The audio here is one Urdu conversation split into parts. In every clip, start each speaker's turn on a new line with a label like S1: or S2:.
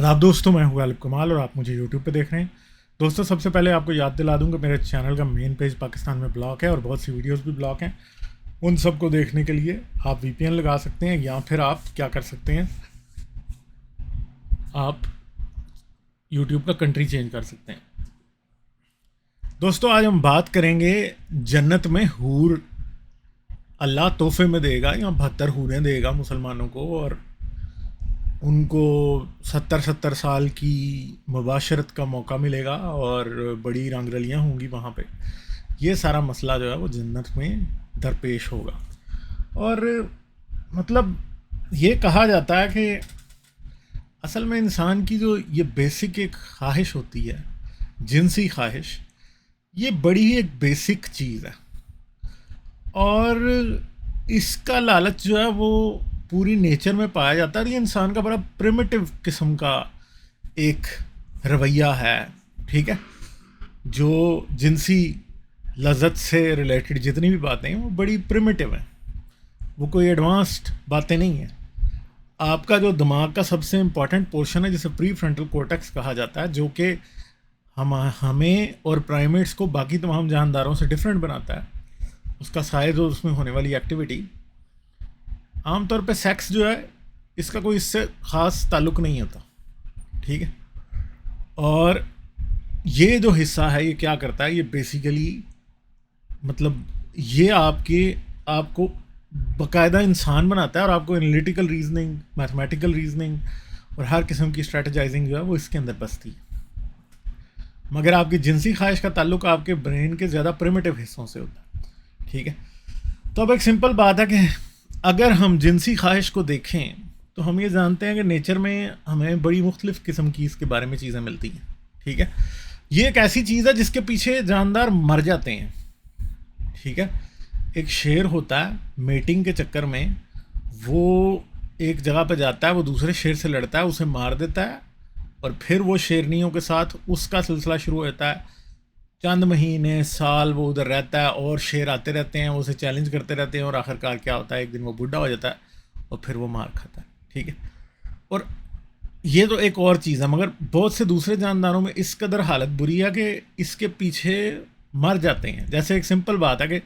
S1: آداب دوستوں، میں ہوں غالب کمال اور آپ مجھے یوٹیوب پہ دیکھ رہے ہیں. دوستوں، سب سے پہلے آپ کو یاد دلا دوں کہ میرے چینل کا مین پیج پاکستان میں بلاک ہے اور بہت سی ویڈیوز بھی بلاک ہیں. ان سب کو دیکھنے کے لیے آپ وی پی این لگا سکتے ہیں یا پھر آپ کیا کر سکتے ہیں، آپ یوٹیوب کا کنٹری چینج کر سکتے ہیں. دوستوں، آج ہم بات کریں گے جنت میں حور اللہ تحفے میں دے گا یا 72 حوریں دے گا مسلمانوں کو، اور ان کو 70 سال کی مباشرت کا موقع ملے گا اور بڑی رنگ رلیاں ہوں گی وہاں پہ. یہ سارا مسئلہ جو ہے وہ جنت میں درپیش ہوگا. اور مطلب یہ کہا جاتا ہے کہ اصل میں انسان کی جو یہ بیسک ایک خواہش ہوتی ہے، جنسی خواہش، یہ بڑی ہی ایک بیسک چیز ہے، اور اس کا لالچ جو ہے وہ پوری نیچر میں پایا جاتا ہے. اور یہ انسان کا بڑا پریمیٹیو قسم کا ایک رویہ ہے، ٹھیک ہے. جو جنسی لذت سے ریلیٹڈ جتنی بھی باتیں ہیں وہ بڑی پریمیٹیو ہیں، وہ کوئی ایڈوانسڈ باتیں نہیں ہیں. آپ کا جو دماغ کا سب سے امپورٹنٹ پورشن ہے جسے پری فرنٹل کورٹیکس کہا جاتا ہے، جو کہ ہمیں اور پرائمیٹس کو باقی تمام جانداروں سے ڈفرینٹ بناتا ہے، اس کا سائز اور اس میں ہونے والی ایکٹیویٹی. عام طور پہ سیکس جو ہے اس کا کوئی اس سے خاص تعلق نہیں ہوتا، ٹھیک ہے. اور یہ جو حصہ ہے یہ کیا کرتا ہے، یہ بیسیکلی مطلب یہ آپ کو باقاعدہ انسان بناتا ہے، اور آپ کو انالیٹیکل ریزننگ، میتھمیٹیکل ریزننگ اور ہر قسم کی اسٹریٹجائزنگ جو ہے وہ اس کے اندر بستی ہے. مگر آپ کی جنسی خواہش کا تعلق آپ کے برین کے زیادہ پریمیٹیو حصوں سے ہوتا ہے، ٹھیک ہے. تو اب ایک سمپل بات ہے کہ اگر ہم جنسی خواہش کو دیکھیں تو ہم یہ جانتے ہیں کہ نیچر میں ہمیں بڑی مختلف قسم کی اس کے بارے میں چیزیں ملتی ہیں، ٹھیک ہے. یہ ایک ایسی چیز ہے جس کے پیچھے جاندار مر جاتے ہیں، ٹھیک ہے. ایک شیر ہوتا ہے، میٹنگ کے چکر میں وہ ایک جگہ پہ جاتا ہے، وہ دوسرے شیر سے لڑتا ہے، اسے مار دیتا ہے، اور پھر وہ شیرنیوں کے ساتھ اس کا سلسلہ شروع ہوتا ہے. چند مہینے، سال وہ ادھر رہتا ہے اور شیر آتے رہتے ہیں، وہ اسے چیلنج کرتے رہتے ہیں، اور آخرکار کیا ہوتا ہے، ایک دن وہ بڈھا ہو جاتا ہے اور پھر وہ مار کھاتا ہے، ٹھیک ہے. اور یہ تو ایک اور چیز ہے، مگر بہت سے دوسرے جانداروں میں اس قدر حالت بری ہے کہ اس کے پیچھے مر جاتے ہیں. جیسے ایک سمپل بات ہے کہ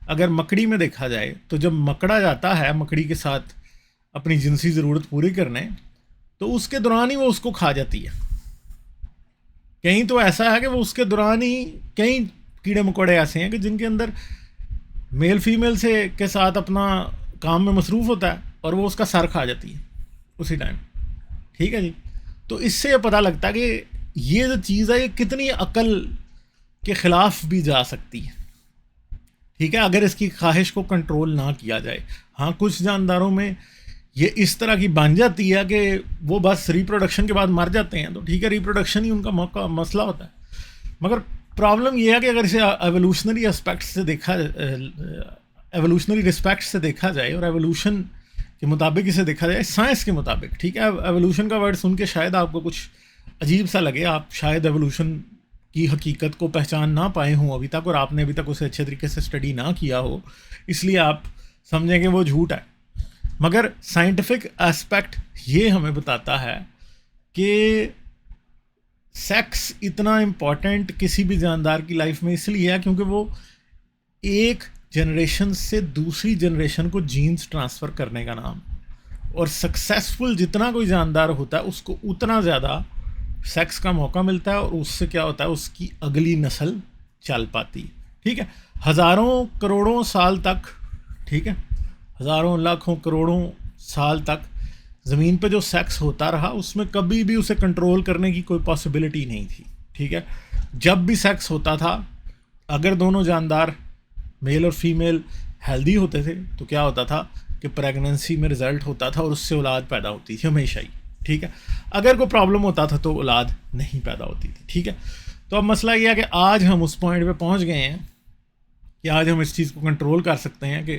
S1: اگر مکڑی میں دیکھا جائے تو جب مکڑا جاتا ہے مکڑی کے ساتھ اپنی جنسی ضرورت پوری کرنے، تو اس کے دوران ہی وہ اس کو کھا جاتی ہے. کہیں تو ایسا ہے کہ وہ اس کے دوران ہی کئی کیڑے مکوڑے ایسے ہیں کہ جن کے اندر میل فیمیل کے ساتھ اپنا کام میں مصروف ہوتا ہے اور وہ اس کا سر کھا جاتی ہے اسی ٹائم، ٹھیک ہے جی. تو اس سے یہ پتہ لگتا ہے کہ یہ جو چیز ہے یہ کتنی عقل کے خلاف بھی جا سکتی ہے، ٹھیک ہے، اگر اس کی خواہش کو کنٹرول نہ کیا جائے. ہاں، کچھ جانداروں میں یہ اس طرح کی بن جاتی ہے کہ وہ بس ریپروڈکشن کے بعد مر جاتے ہیں، تو ٹھیک ہے، ریپروڈکشن ہی ان کا مسئلہ ہوتا ہے. مگر پرابلم یہ ہے کہ اگر اسے ایوولوشنری اسپیکٹ سے ایوولوشنری رسپیکٹ سے دیکھا جائے اور ایوولوشن کے مطابق اسے دیکھا جائے، سائنس کے مطابق، ٹھیک ہے. ایوولوشن کا ورڈ سن کے شاید آپ کو کچھ عجیب سا لگے، آپ شاید ایوولوشن کی حقیقت کو پہچان نہ پائے ہوں ابھی تک، اور آپ نے ابھی تک اسے اچھے طریقے سے اسٹڈی نہ کیا ہو، اس لیے آپ سمجھیں کہ وہ جھوٹ ہے. مگر سائنٹیفک اسپیکٹ یہ ہمیں بتاتا ہے کہ سیکس اتنا امپورٹنٹ کسی بھی جاندار کی لائف میں اس لیے ہے کیونکہ وہ ایک جنریشن سے دوسری جنریشن کو جینز ٹرانسفر کرنے کا نام، اور سکسیسفل جتنا کوئی جاندار ہوتا ہے اس کو اتنا زیادہ سیکس کا موقع ملتا ہے، اور اس سے کیا ہوتا ہے، اس کی اگلی نسل چل پاتی، ٹھیک ہے. ہزاروں کروڑوں سال تک، ٹھیک ہے، ہزاروں لاکھوں کروڑوں سال تک زمین پہ جو سیکس ہوتا رہا اس میں کبھی بھی اسے کنٹرول کرنے کی کوئی پاسبلٹی نہیں تھی، ٹھیک ہے. جب بھی سیکس ہوتا تھا، اگر دونوں جاندار میل اور فیمیل ہیلدی ہوتے تھے تو کیا ہوتا تھا کہ پریگننسی میں رزلٹ ہوتا تھا اور اس سے اولاد پیدا ہوتی تھی ہمیشہ ہی، ٹھیک ہے. اگر کوئی پرابلم ہوتا تھا تو اولاد نہیں پیدا ہوتی تھی، ٹھیک ہے. تو اب مسئلہ یہ ہے کہ آج ہم اس پوائنٹ پہ پہنچ گئے ہیں کہ آج ہم اس چیز کو کنٹرول کر سکتے ہیں کہ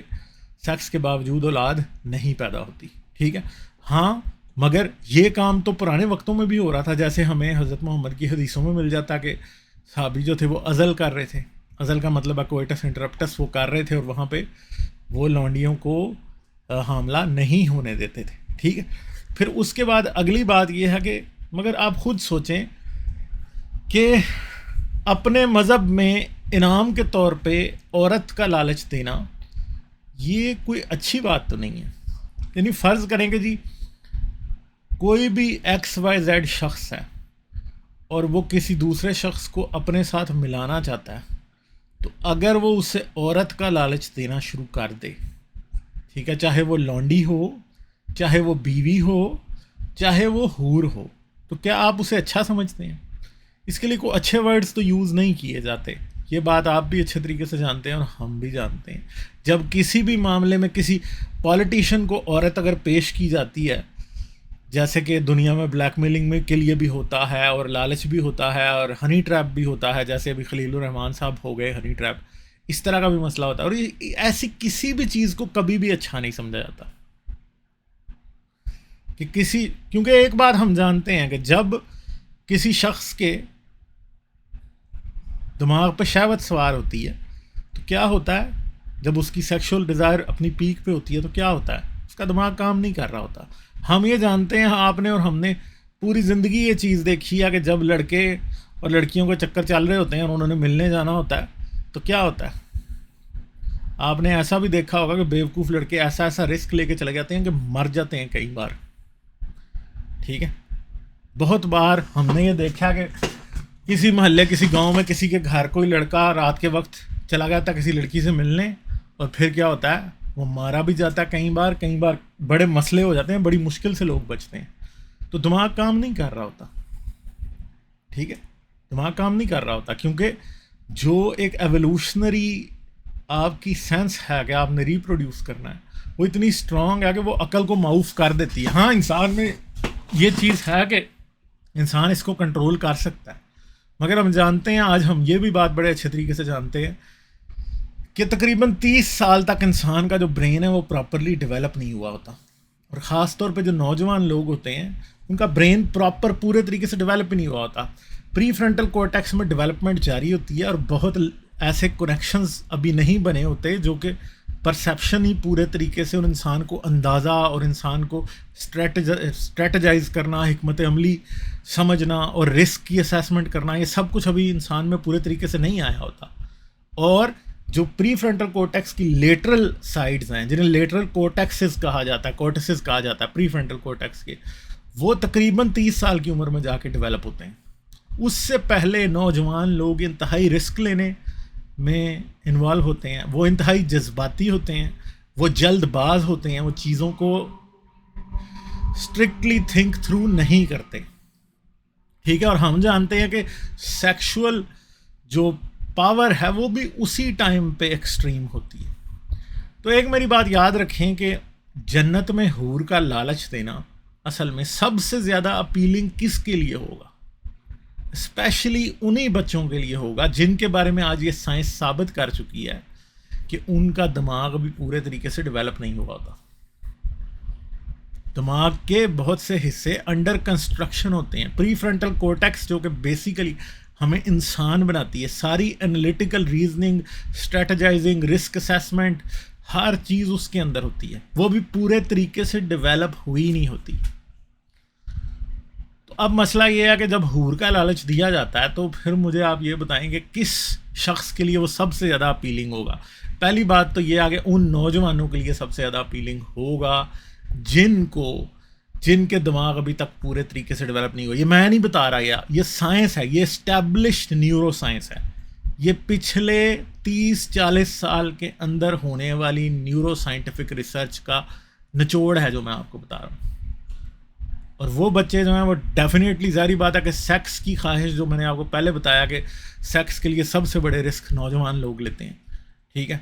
S1: سیکس کے باوجود اولاد نہیں پیدا ہوتی، ٹھیک ہے. ہاں، مگر یہ کام تو پرانے وقتوں میں بھی ہو رہا تھا، جیسے ہمیں حضرت محمد کی حدیثوں میں مل جاتا کہ صحابی جو تھے وہ عزل کر رہے تھے. عزل کا مطلب ہے کوئٹس انٹرپٹس، وہ کر رہے تھے اور وہاں پہ وہ لونڈیوں کو حاملہ نہیں ہونے دیتے تھے، ٹھیک ہے. پھر اس کے بعد اگلی بات یہ ہے کہ مگر آپ خود سوچیں کہ اپنے مذہب میں انعام کے طور پہ عورت کا لالچ دینا یہ کوئی اچھی بات تو نہیں ہے. یعنی فرض کریں کہ جی کوئی بھی ایکس وائی زیڈ شخص ہے اور وہ کسی دوسرے شخص کو اپنے ساتھ ملانا چاہتا ہے، تو اگر وہ اسے عورت کا لالچ دینا شروع کر دے، ٹھیک ہے، چاہے وہ لونڈی ہو، چاہے وہ بیوی ہو، چاہے وہ حور ہو، تو کیا آپ اسے اچھا سمجھتے ہیں؟ اس کے لیے کوئی اچھے ورڈز تو یوز نہیں کیے جاتے. یہ بات آپ بھی اچھے طریقے سے جانتے ہیں اور ہم بھی جانتے ہیں. جب کسی بھی معاملے میں کسی پولیٹیشین کو عورت اگر پیش کی جاتی ہے، جیسے کہ دنیا میں بلیک میلنگ میں کے لیے بھی ہوتا ہے اور لالچ بھی ہوتا ہے اور ہنی ٹریپ بھی ہوتا ہے، جیسے ابھی خلیل الرحمان صاحب ہو گئے ہنی ٹریپ، اس طرح کا بھی مسئلہ ہوتا ہے. اور ایسی کسی بھی چیز کو کبھی بھی اچھا نہیں سمجھا جاتا کہ کیونکہ ایک بات ہم جانتے ہیں کہ جب کسی شخص کے دماغ پہ شہوت سوار ہوتی ہے تو کیا ہوتا ہے، جب اس کی سیکشول ڈیزائر اپنی پیک پہ ہوتی ہے تو کیا ہوتا ہے، اس کا دماغ کام نہیں کر رہا ہوتا. ہم یہ جانتے ہیں، آپ نے اور ہم نے پوری زندگی یہ چیز دیکھی ہے کہ جب لڑکے اور لڑکیوں کے چکر چل رہے ہوتے ہیں اور انہوں نے ملنے جانا ہوتا ہے تو کیا ہوتا ہے. آپ نے ایسا بھی دیکھا ہوگا کہ بیوقوف لڑکے ایسا رسک لے کے چلے جاتے ہیں کہ مر جاتے ہیں کئی بار. ٹھیک ہے، بہت بار ہم نے یہ دیکھا کہ کسی محلے، کسی گاؤں میں کسی کے گھر کوئی لڑکا رات کے وقت چلا گیا تھا کسی لڑکی سے ملنے، اور پھر کیا ہوتا ہے، وہ مارا بھی جاتا ہے کئی بار بڑے مسئلے ہو جاتے ہیں، بڑی مشکل سے لوگ بچتے ہیں. تو دماغ کام نہیں کر رہا ہوتا. ٹھیک ہے، دماغ کام نہیں کر رہا ہوتا کیونکہ جو ایک ایوولوشنری آپ کی سینس ہے کہ آپ نے ریپروڈیوس کرنا ہے، وہ اتنی اسٹرانگ ہے کہ وہ عقل کو معاف کر دیتی ہے. ہاں، انسان میں یہ چیز ہے کہ انسان اس کو کنٹرول کر سکتا ہے، مگر ہم جانتے ہیں، آج ہم یہ بھی بات بڑے اچھے طریقے سے جانتے ہیں کہ تقریباً 30 سال تک انسان کا جو برین ہے وہ پراپرلی ڈیولپ نہیں ہوا ہوتا. اور خاص طور پہ جو نوجوان لوگ ہوتے ہیں ان کا برین پورے طریقے سے ڈیولپ ہی نہیں ہوا ہوتا. پری فرنٹل کورٹیکس میں ڈیولپمنٹ جاری ہوتی ہے اور بہت ایسے کنیکشنز ابھی نہیں بنے ہوتے جو کہ پرسیپشن ہی پورے طریقے سے، اور انسان کو اندازہ اور انسان کو اسٹریٹجائز کرنا، حکمت عملی سمجھنا اور رسک کی اسیسمنٹ کرنا، یہ سب کچھ ابھی انسان میں پورے طریقے سے نہیں آیا ہوتا. اور جو پری فرنٹل کورٹیکس کی لیٹرل سائڈز ہیں، جنہیں لیٹرل کورٹیکسز کہا جاتا ہے، کورٹیسز کہا جاتا ہے پری فرنٹل کورٹیکس کے، وہ تقریباً 30 سال کی عمر میں جا کے ڈیولپ ہوتے ہیں. اس سے پہلے نوجوان لوگ انتہائی رسک لینے میں انوالو ہوتے ہیں، وہ انتہائی جذباتی ہوتے ہیں، وہ جلد باز ہوتے ہیں، وہ چیزوں کو اسٹرکٹلی تھنک تھرو نہیں کرتے. ٹھیک ہے، اور ہم جانتے ہیں کہ سیکشول جو پاور ہے وہ بھی اسی ٹائم پہ ایکسٹریم ہوتی ہے. تو ایک میری بات یاد رکھیں کہ جنت میں حور کا لالچ دینا اصل میں سب سے زیادہ اپیلنگ کس کے لیے ہوگا؟ اسپیشلی انہی بچوں کے لیے ہوگا جن کے بارے میں آج یہ سائنس ثابت کر چکی ہے کہ ان کا دماغ بھی پورے طریقے سے ڈیولپ نہیں ہوا ہوتا. دماغ کے بہت سے حصے انڈر کنسٹرکشن ہوتے ہیں. پری فرنٹل کورٹیکس جو کہ بیسیکلی ہمیں انسان بناتی ہے، ساری انالیٹیکل ریزننگ، اسٹریٹجائزنگ، رسک اسیسمنٹ، ہر چیز اس کے اندر ہوتی ہے، وہ بھی پورے طریقے سے ڈیولپ ہوئی نہیں ہوتی. تو اب مسئلہ یہ ہے کہ جب حور کا لالچ دیا جاتا ہے تو پھر مجھے آپ یہ بتائیں کہ کس شخص کے لیے وہ سب سے زیادہ اپیلنگ ہوگا. پہلی بات تو یہ ہے کہ ان نوجوانوں کے لیے سب سے زیادہ اپیلنگ ہوگا جن کے دماغ ابھی تک پورے طریقے سے ڈیولپ نہیں ہوا. یہ میں نہیں بتا رہا، یہ سائنس ہے، یہ اسٹیبلشڈ نیورو سائنس ہے. یہ پچھلے 30-40 سال کے اندر ہونے والی نیورو سائنٹیفک ریسرچ کا نچوڑ ہے جو میں آپ کو بتا رہا ہوں. اور وہ بچے جو ہیں وہ ڈیفینیٹلی، ظاہری بات ہے کہ سیکس کی خواہش، جو میں نے آپ کو پہلے بتایا کہ سیکس کے لیے سب سے بڑے رسک نوجوان لوگ لیتے ہیں. ٹھیک ہے،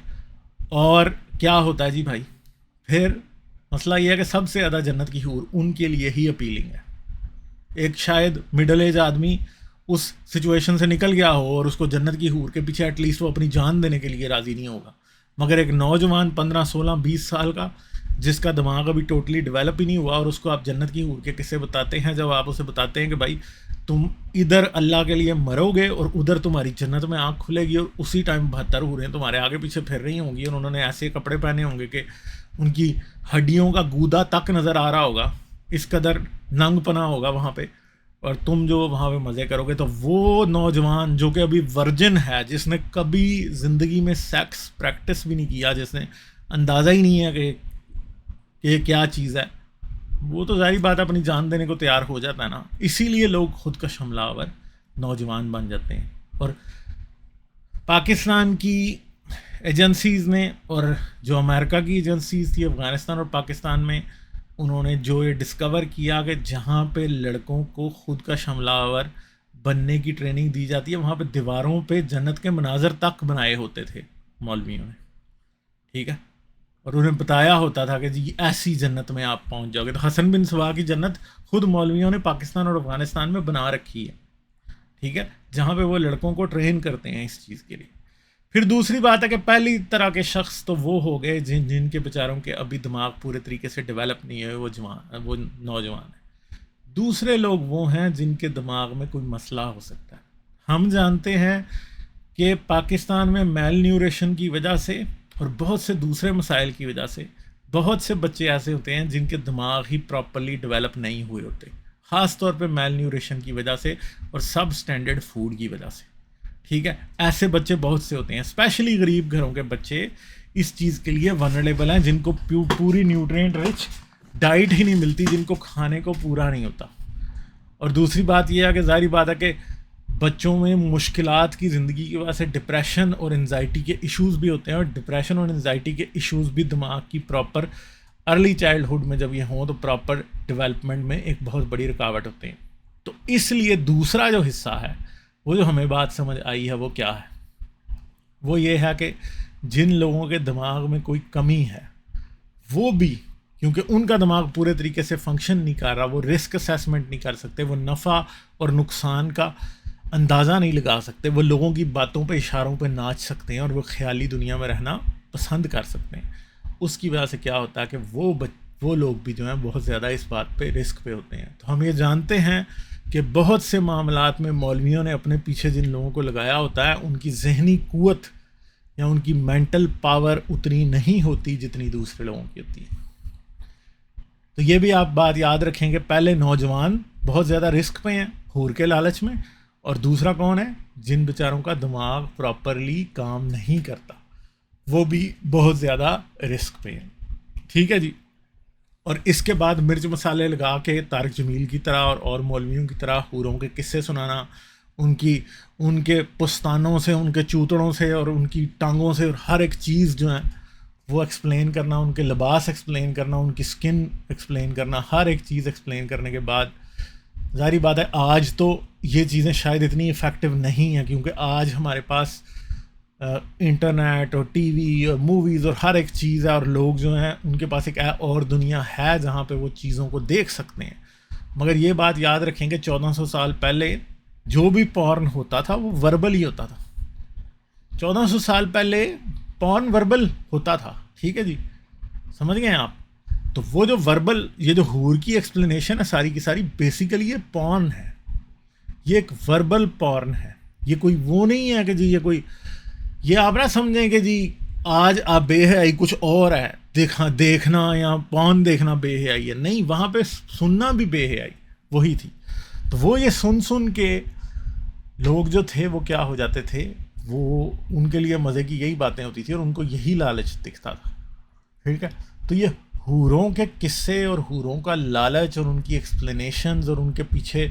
S1: اور کیا ہوتا ہے جی بھائی، پھر مسئلہ یہ ہے کہ سب سے زیادہ جنت کی حور ان کے لیے ہی اپیلنگ ہے. ایک شاید مڈل ایج آدمی اس سچویشن سے نکل گیا ہو اور اس کو جنت کی حور کے پیچھے ایٹ لیسٹ وہ اپنی جان دینے کے لیے راضی نہیں ہوگا، مگر ایک نوجوان 15, 16, 20 سال کا جس کا دماغ ابھی ٹوٹلی ڈیولپ ہی نہیں ہوا، اور اس کو آپ جنت کی حور کے قصے بتاتے ہیں، جب آپ اسے بتاتے ہیں کہ بھائی تم ادھر اللہ کے لیے مرو گے اور ادھر تمہاری جنت میں آنکھ کھلے گی، اور اسی ٹائم 72 حوریں تمہارے آگے پیچھے پھر رہی ہوں گی، اور انہوں نے ایسے کپڑے پہنے ہوں گے کہ ان کی ہڈیوں کا گودا تک نظر آ رہا ہوگا، اس قدر ننگ پنا ہوگا وہاں پہ. اور تم جو وہاں پہ مزے کرو گے. تو وہ نوجوان جو کہ ابھی ورجن ہے, جس نے کبھی زندگی میں سیکس پریکٹس بھی نہیں کیا, جس نے اندازہ ہی نہیں ہے کہ یہ کیا چیز ہے, وہ تو ظاہری بات اپنی جان دینے کو تیار ہو جاتا ہے نا. اسی لیے لوگ خودکش حملہ آور نوجوان بن جاتے ہیں. اور پاکستان کی ایجنسیز نے اور جو امریکہ کی ایجنسیز تھی افغانستان اور پاکستان میں, انہوں نے جو یہ ڈسکور کیا کہ جہاں پہ لڑکوں کو خودکش حملہ آور بننے کی ٹریننگ دی جاتی ہے, وہاں پہ دیواروں پہ جنت کے مناظر تک بنائے ہوتے تھے مولویوں نے, ٹھیک ہے, اور انہیں بتایا ہوتا تھا کہ جی ایسی جنت میں آپ پہنچ جاؤ گے. تو حسن بن سوا کی جنت خود مولویوں نے پاکستان اور افغانستان میں بنا رکھی ہے, ٹھیک ہے, جہاں پہ وہ لڑکوں کو ٹرین کرتے ہیں اس چیز کے لیے. پھر دوسری بات ہے کہ پہلی طرح کے شخص تو وہ ہو گئے جن کے بیچاروں کے ابھی دماغ پورے طریقے سے ڈیولپ نہیں ہوئے, وہ نوجوان ہیں. دوسرے لوگ وہ ہیں جن کے دماغ میں کوئی مسئلہ ہو سکتا ہے. ہم جانتے ہیں کہ پاکستان میں میل نیوریشن کی وجہ سے اور بہت سے دوسرے مسائل کی وجہ سے بہت سے بچے ایسے ہوتے ہیں جن کے دماغ ہی پراپرلی ڈیولپ نہیں ہوئے ہوتے, خاص طور پہ میل نیوریشن کی وجہ سے اور سب اسٹینڈرڈ فوڈ کی وجہ سے, ٹھیک ہے. ایسے بچے بہت سے ہوتے ہیں, اسپیشلی غریب گھروں کے بچے اس چیز کے لیے ونریبل ہیں, جن کو پوری نیوٹرینٹ رچ ڈائٹ ہی نہیں ملتی, جن کو کھانے کو پورا نہیں ہوتا. اور دوسری بات یہ ہے کہ ظاہری بات ہے کہ بچوں میں مشکلات کی زندگی کی وجہ سے ڈپریشن اور انزائٹی کے ایشوز بھی ہوتے ہیں, اور ڈپریشن اور انزائٹی کے ایشوز بھی دماغ کی پراپر ارلی چائلڈہڈ میں جب یہ ہوں تو پراپر ڈیولپمنٹ میں ایک بہت بڑی رکاوٹ ہوتے ہیں. تو اس لیے دوسرا جو حصہ ہے وہ جو ہمیں بات سمجھ آئی ہے وہ کیا ہے, وہ یہ ہے کہ جن لوگوں کے دماغ میں کوئی کمی ہے وہ بھی, کیونکہ ان کا دماغ پورے طریقے سے فنکشن نہیں کر رہا, وہ رسک اسیسمنٹ نہیں کر سکتے, وہ نفع اور نقصان کا اندازہ نہیں لگا سکتے, وہ لوگوں کی باتوں پہ اشاروں پہ ناچ سکتے ہیں, اور وہ خیالی دنیا میں رہنا پسند کر سکتے ہیں. اس کی وجہ سے کیا ہوتا ہے کہ وہ لوگ بھی جو ہیں بہت زیادہ اس بات پہ رسک پہ ہوتے ہیں. تو ہم یہ جانتے ہیں کہ بہت سے معاملات میں مولویوں نے اپنے پیچھے جن لوگوں کو لگایا ہوتا ہے ان کی ذہنی قوت یا ان کی مینٹل پاور اتنی نہیں ہوتی جتنی دوسرے لوگوں کی ہوتی ہے. تو یہ بھی آپ بات یاد رکھیں کہ پہلے نوجوان بہت زیادہ رسک پہ ہیں حور کے لالچ میں, اور دوسرا کون ہے, جن بیچاروں کا دماغ پراپرلی کام نہیں کرتا وہ بھی بہت زیادہ رسک پہ ہیں, ٹھیک ہے جی. اور اس کے بعد مرچ مسالے لگا کے طارق جمیل کی طرح اور مولویوں کی طرح حوروں کے قصے سنانا, ان کے پستانوں سے, ان کے چوتڑوں سے اور ان کی ٹانگوں سے, اور ہر ایک چیز جو ہے وہ ایکسپلین کرنا, ان کے لباس ایکسپلین کرنا, ان کی سکن ایکسپلین کرنا, ہر ایک چیز ایکسپلین کرنے کے بعد ظاہری بات ہے آج تو یہ چیزیں شاید اتنی افیکٹو نہیں ہیں, کیونکہ آج ہمارے پاس انٹرنیٹ اور ٹی وی اور موویز اور ہر ایک چیز ہے, اور لوگ جو ہیں ان کے پاس ایک اور دنیا ہے جہاں پہ وہ چیزوں کو دیکھ سکتے ہیں. مگر یہ بات یاد رکھیں کہ 1400 سال پہلے جو بھی پورن ہوتا تھا وہ وربل ہی ہوتا تھا. 1400 سال پہلے پورن وربل ہوتا تھا, ٹھیک ہے جی, سمجھ گئے آپ. تو وہ جو وربل, یہ جو حور کی ایکسپلینیشن ہے ساری کی ساری, بیسیکلی یہ پورن ہے, یہ ایک وربل پورن ہے. یہ کوئی وہ نہیں ہے کہ جی یہ آپ نہ سمجھیں کہ جی آج آپ بے حیائی کچھ اور ہے, دیکھنا یا پون دیکھنا بے حیائی ہے, نہیں, وہاں پہ سننا بھی بے حیائی وہی تھی. تو وہ یہ سن کے لوگ جو تھے وہ کیا ہو جاتے تھے, وہ ان کے لیے مزے کی یہی باتیں ہوتی تھی اور ان کو یہی لالچ دکھتا تھا, ٹھیک ہے. تو یہ حوروں کے قصے اور حوروں کا لالچ اور ان کی ایکسپلینیشنز اور ان کے پیچھے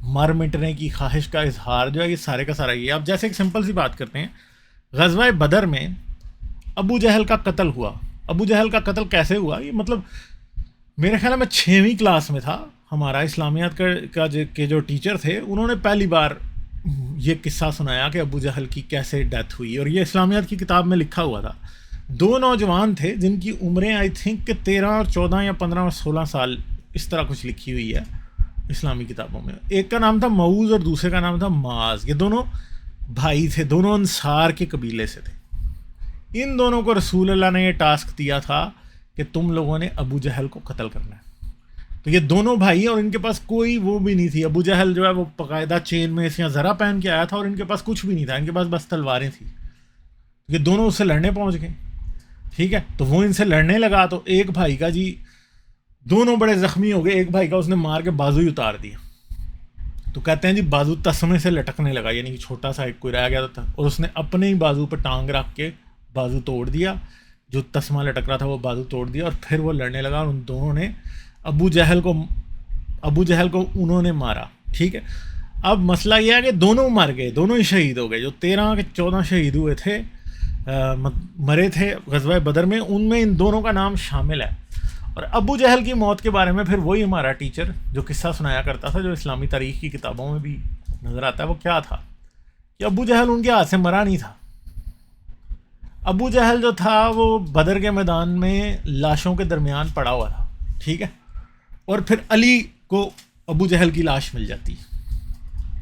S1: مر مٹنے کی خواہش کا اظہار جو ہے یہ سارے کا سارا یہ. اب جیسے ایک سمپل سی بات کرتے ہیں, غزوہ بدر میں ابو جہل کا قتل ہوا. ابو جہل کا قتل کیسے ہوا, یہ مطلب میرے خیال میں 6ویں کلاس میں تھا. ہمارا اسلامیات کے جو ٹیچر تھے انہوں نے پہلی بار یہ قصہ سنایا کہ ابو جہل کی کیسے ڈیتھ ہوئی, اور یہ اسلامیات کی کتاب میں لکھا ہوا تھا. 2 نوجوان تھے جن کی عمریں آئی تھنک کہ 13 اور 14 یا 15 اور 16 سال اس طرح کچھ لکھی ہوئی ہے اسلامی کتابوں میں. ایک کا نام تھا معوذ اور دوسرے کا نام تھا معاذ. یہ دونوں بھائی تھے, دونوں انصار کے قبیلے سے تھے. ان دونوں کو رسول اللہ نے یہ ٹاسک دیا تھا کہ تم لوگوں نے ابو جہل کو قتل کرنا ہے. تو یہ دونوں بھائی, اور ان کے پاس کوئی وہ بھی نہیں تھی. ابو جہل جو ہے وہ باقاعدہ چین میں یا ذرا پہن کے آیا تھا, اور ان کے پاس کچھ بھی نہیں تھا, ان کے پاس بس تلواریں تھیں. یہ دونوں اس سے لڑنے پہنچ گئے, ٹھیک ہے. تو وہ ان سے لڑنے لگا تو ایک بھائی کا جی, دونوں بڑے زخمی ہو گئے, ایک بھائی کا اس نے مار کے بازو ہی اتار دیا. تو کہتے ہیں جی بازو تسمے سے لٹکنے لگا، یعنی کہ چھوٹا سا ایک کوئی رہ گیا تھا اور اس نے اپنے ہی بازو پہ ٹانگ رکھ کے بازو توڑ دیا، جو تسمہ لٹک رہا تھا وہ بازو توڑ دیا، اور پھر وہ لڑنے لگا، اور ان دونوں نے ابو جہل کو انہوں نے مارا. ٹھیک ہے، اب مسئلہ یہ ہے کہ دونوں مر گئے، دونوں ہی شہید ہو گئے. جو 13 کے 14 شہید ہوئے تھے، مرے تھے غزوہ بدر میں، ان میں ان دونوں کا نام شامل ہے. اور ابو جہل کی موت کے بارے میں پھر وہی ہمارا ٹیچر جو قصہ سنایا کرتا تھا، جو اسلامی تاریخ کی کتابوں میں بھی نظر آتا ہے، وہ کیا تھا کہ ابو جہل ان کے ہاتھ سے مرا نہیں تھا. ابو جہل جو تھا وہ بدر کے میدان میں لاشوں کے درمیان پڑا ہوا تھا. ٹھیک ہے، اور پھر علی کو ابو جہل کی لاش مل جاتی.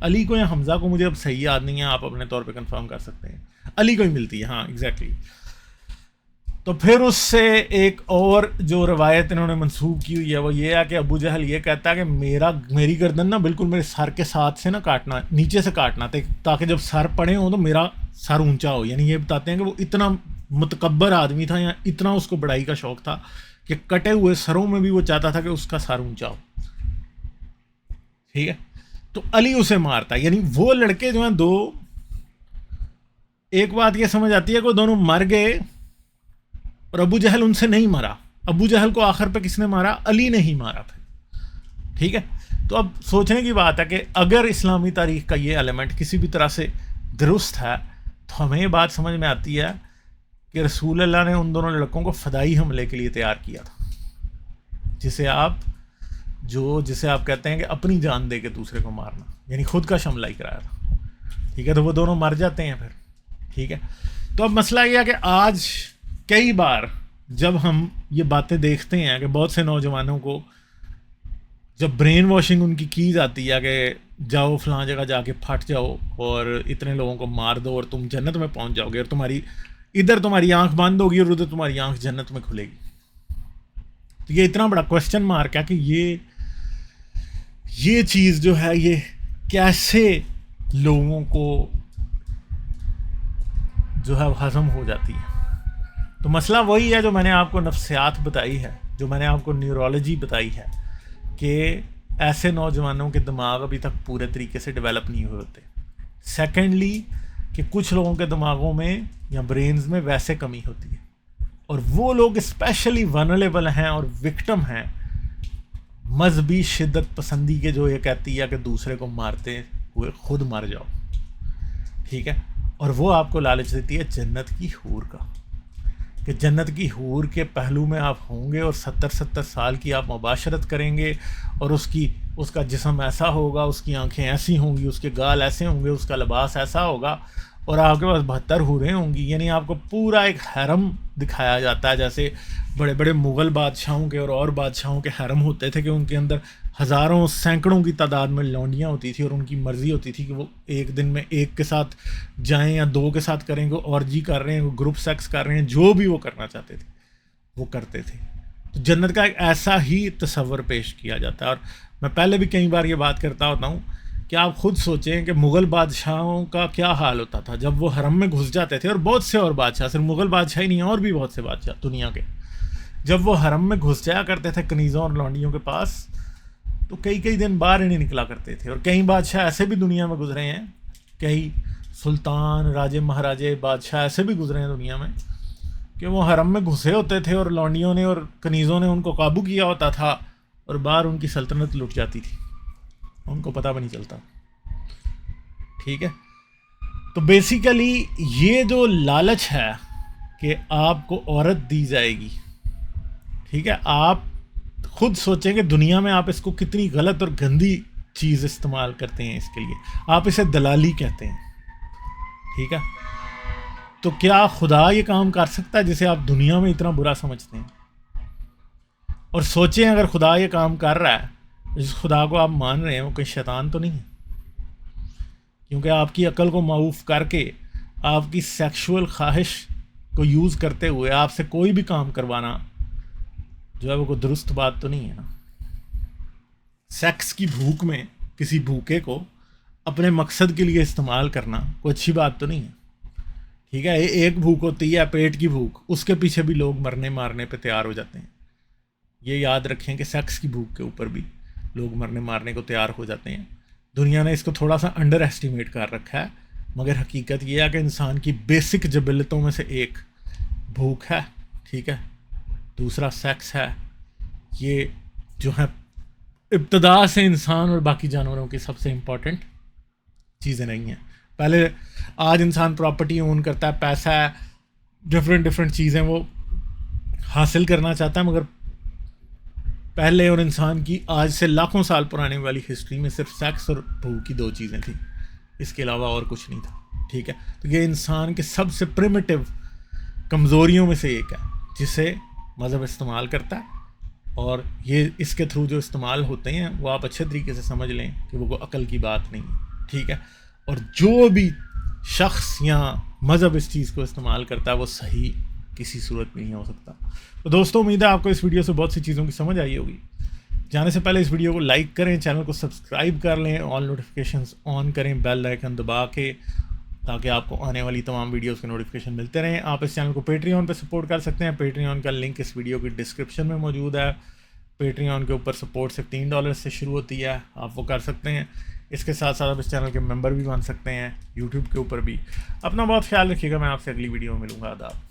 S1: علی کو یا حمزہ کو، مجھے اب صحیح یاد نہیں ہے، آپ اپنے طور پہ کنفرم کر سکتے ہیں، علی کو ہی ملتی ہے، ہاں ایگزیکٹلی. تو پھر اس سے ایک اور جو روایت انہوں نے منسوخ کی ہوئی ہے وہ یہ ہے کہ ابو جہل یہ کہتا ہے کہ میری گردن نا بالکل میرے سر کے ساتھ سے نا کاٹنا، نیچے سے کاٹنا، تاکہ جب سر پڑے ہوں تو میرا سر اونچا ہو. یعنی یہ بتاتے ہیں کہ وہ اتنا متکبر آدمی تھا، یا اتنا اس کو بڑائی کا شوق تھا کہ کٹے ہوئے سروں میں بھی وہ چاہتا تھا کہ اس کا سر اونچا ہو. ٹھیک ہے، تو علی اسے مارتا. یعنی وہ لڑکے جو ہیں دو، ایک بات یہ سمجھ آتی ہے کہ وہ دونوں مر گئے اور ابو جہل ان سے نہیں مرا. ابو جہل کو آخر پہ کس نے مارا؟ علی نے ہی مارا پھر. ٹھیک ہے، تو اب سوچنے کی بات ہے کہ اگر اسلامی تاریخ کا یہ ایلیمنٹ کسی بھی طرح سے درست ہے تو ہمیں یہ بات سمجھ میں آتی ہے کہ رسول اللہ نے ان دونوں لڑکوں کو فدائی حملے کے لیے تیار کیا تھا، جسے آپ کہتے ہیں کہ اپنی جان دے کے دوسرے کو مارنا، یعنی خود کا شملہ ہی کرایا تھا. ٹھیک ہے، تو وہ دونوں مر جاتے ہیں پھر. ٹھیک ہے، تو اب مسئلہ یہ ہے کہ آج کئی بار جب ہم یہ باتیں دیکھتے ہیں کہ بہت سے نوجوانوں کو جب برین واشنگ ان کی جاتی ہے کہ جاؤ فلاں جگہ جا کے پھٹ جاؤ اور اتنے لوگوں کو مار دو اور تم جنت میں پہنچ جاؤ گے، اور تمہاری آنکھ بند ہوگی اور ادھر تمہاری آنکھ جنت میں کھلے گی. تو یہ اتنا بڑا کوسچن مارک ہے کہ یہ چیز جو ہے یہ کیسے لوگوں کو جو ہے ہضم ہو جاتی ہے. تو مسئلہ وہی ہے جو میں نے آپ کو نفسیات بتائی ہے، جو میں نے آپ کو نیورولوجی بتائی ہے، کہ ایسے نوجوانوں کے دماغ ابھی تک پورے طریقے سے ڈیولپ نہیں ہوئے ہوتے. سیکنڈلی کہ کچھ لوگوں کے دماغوں میں یا برینز میں ویسے کمی ہوتی ہے، اور وہ لوگ اسپیشلی ونریبل ہیں اور وکٹم ہیں مذہبی شدت پسندی کے، جو یہ کہتی ہے کہ دوسرے کو مارتے ہوئے خود مر جاؤ. ٹھیک ہے، اور وہ آپ کو لالچ دیتی ہے جنت کی حور کا، کہ جنت کی حور کے پہلو میں آپ ہوں گے اور 70 سال کی آپ مباشرت کریں گے، اور اس کا جسم ایسا ہوگا، اس کی آنکھیں ایسی ہوں گی، اس کے گال ایسے ہوں گے، اس کا لباس ایسا ہوگا، اور آپ کے پاس 72 حوریں ہوں گی. یعنی آپ کو پورا ایک حرم دکھایا جاتا ہے، جیسے بڑے بڑے مغل بادشاہوں کے اور بادشاہوں کے حرم ہوتے تھے کہ ان کے اندر ہزاروں سینکڑوں کی تعداد میں لونڈیاں ہوتی تھی، اور ان کی مرضی ہوتی تھی کہ وہ ایک دن میں ایک کے ساتھ جائیں یا دو کے ساتھ کریں گے، اورجی کر رہے ہیں، گروپ سیکس کر رہے ہیں، جو بھی وہ کرنا چاہتے تھے وہ کرتے تھے. تو جنت کا ایک ایسا ہی تصور پیش کیا جاتا ہے. اور میں پہلے بھی کئی بار یہ بات کرتا ہوتا ہوں کہ آپ خود سوچیں کہ مغل بادشاہوں کا کیا حال ہوتا تھا جب وہ حرم میں گھس جاتے تھے، اور بہت سے اور بادشاہ، صرف مغل بادشاہ ہی نہیں، اور بھی بہت سے بادشاہ دنیا کے، جب وہ حرم میں گھس جایا کرتے تھے کنیزوں اور لونڈیوں کے پاس، تو کئی دن باہر نہیں نکلا کرتے تھے. اور کئی بادشاہ ایسے بھی دنیا میں گزرے ہیں، کئی سلطان، راجے، مہاراجے، بادشاہ ایسے بھی گزرے ہیں دنیا میں کہ وہ حرم میں گھسے ہوتے تھے اور لونڈیوں نے اور کنیزوں نے ان کو قابو کیا ہوتا تھا، اور باہر ان کی سلطنت لٹ جاتی تھی، ان کو پتہ بھی نہیں چلتا. ٹھیک ہے، تو بیسیکلی یہ جو لالچ ہے کہ آپ کو عورت دی جائے گی، ٹھیک ہے، آپ خود سوچیں کہ دنیا میں آپ اس کو کتنی غلط اور گندی چیز استعمال کرتے ہیں اس کے لیے. آپ اسے دلالی کہتے ہیں. ٹھیک ہے، تو کیا خدا یہ کام کر سکتا ہے جسے آپ دنیا میں اتنا برا سمجھتے ہیں؟ اور سوچیں اگر خدا یہ کام کر رہا ہے، جس خدا کو آپ مان رہے ہیں وہ کوئی شیطان تو نہیں ہے؟ کیونکہ آپ کی عقل کو معوف کر کے آپ کی سیکشول خواہش کو یوز کرتے ہوئے آپ سے کوئی بھی کام کروانا جو ہے وہ کوئی درست بات تو نہیں ہے نا. سیکس کی بھوک میں کسی بھوکے کو اپنے مقصد کے لیے استعمال کرنا کوئی اچھی بات تو نہیں ہے. ٹھیک ہے، ایک بھوک ہوتی ہے پیٹ کی بھوک، اس کے پیچھے بھی لوگ مرنے مارنے پہ تیار ہو جاتے ہیں. یہ یاد رکھیں کہ سیکس کی بھوک کے اوپر بھی لوگ مرنے مارنے کو تیار ہو جاتے ہیں. دنیا نے اس کو تھوڑا سا انڈر ایسٹیمیٹ کر رکھا ہے، مگر حقیقت یہ ہے کہ انسان کی بیسک جبلتوں میں سے ایک بھوک ہے، ٹھیک ہے، دوسرا سیکس ہے. یہ جو ہے ابتدا سے انسان اور باقی جانوروں کی سب سے امپورٹنٹ چیزیں نہیں ہیں. پہلے آج انسان پراپرٹی اون کرتا ہے، پیسہ ہے، ڈفرینٹ چیزیں وہ حاصل کرنا چاہتا ہے، مگر پہلے اور انسان کی آج سے لاکھوں سال پرانے والی ہسٹری میں صرف سیکس اور بھوک کی 2 چیزیں تھیں، اس کے علاوہ اور کچھ نہیں تھا. ٹھیک ہے، تو یہ انسان کے سب سے پریمیٹیو کمزوریوں میں سے ایک ہے جسے مذہب استعمال کرتا ہے. اور یہ اس کے تھرو جو استعمال ہوتے ہیں وہ آپ اچھے طریقے سے سمجھ لیں کہ وہ کوئی عقل کی بات نہیں ہے. ٹھیک ہے، اور جو بھی شخص یا مذہب اس چیز کو استعمال کرتا ہے وہ صحیح کسی صورت میں نہیں ہو سکتا. تو دوستوں، امید ہے آپ کو اس ویڈیو سے بہت سی چیزوں کی سمجھ آئی ہوگی. جانے سے پہلے اس ویڈیو کو لائک کریں، چینل کو سبسکرائب کر لیں، آل نوٹیفیکیشنز آن کریں، بیل آئیکن دبا کے، تاکہ آپ کو آنے والی تمام ویڈیوز کے نوٹیفیکیشن ملتے رہیں. آپ اس چینل کو پیٹریون پہ سپورٹ کر سکتے ہیں. پیٹریون کا لنک اس ویڈیو کی ڈسکرپشن میں موجود ہے. پیٹریون کے اوپر سپورٹ صرف $3 سے شروع ہوتی ہے، آپ وہ کر سکتے ہیں. اس کے ساتھ ساتھ آپ اس چینل کے ممبر بھی بن سکتے ہیں، یوٹیوب کے اوپر بھی. اپنا بہت خیال رکھیے گا. میں آپ سے اگلی ویڈیو میں ملوں گا. آداب.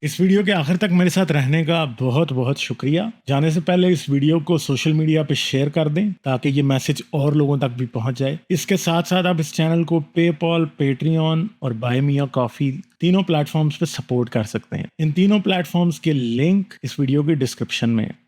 S1: اس ویڈیو کے آخر تک میرے ساتھ رہنے کا بہت بہت شکریہ. جانے سے پہلے اس ویڈیو کو سوشل میڈیا پہ شیئر کر دیں تاکہ یہ میسج اور لوگوں تک بھی پہنچ جائے. اس کے ساتھ ساتھ آپ اس چینل کو پے پال، پیٹریون اور بائی میاں کافی تینوں پلیٹ فارمز پہ سپورٹ کر سکتے ہیں. ان تینوں پلیٹ فارمز کے لنک اس ویڈیو کی ڈسکرپشن میں ہے.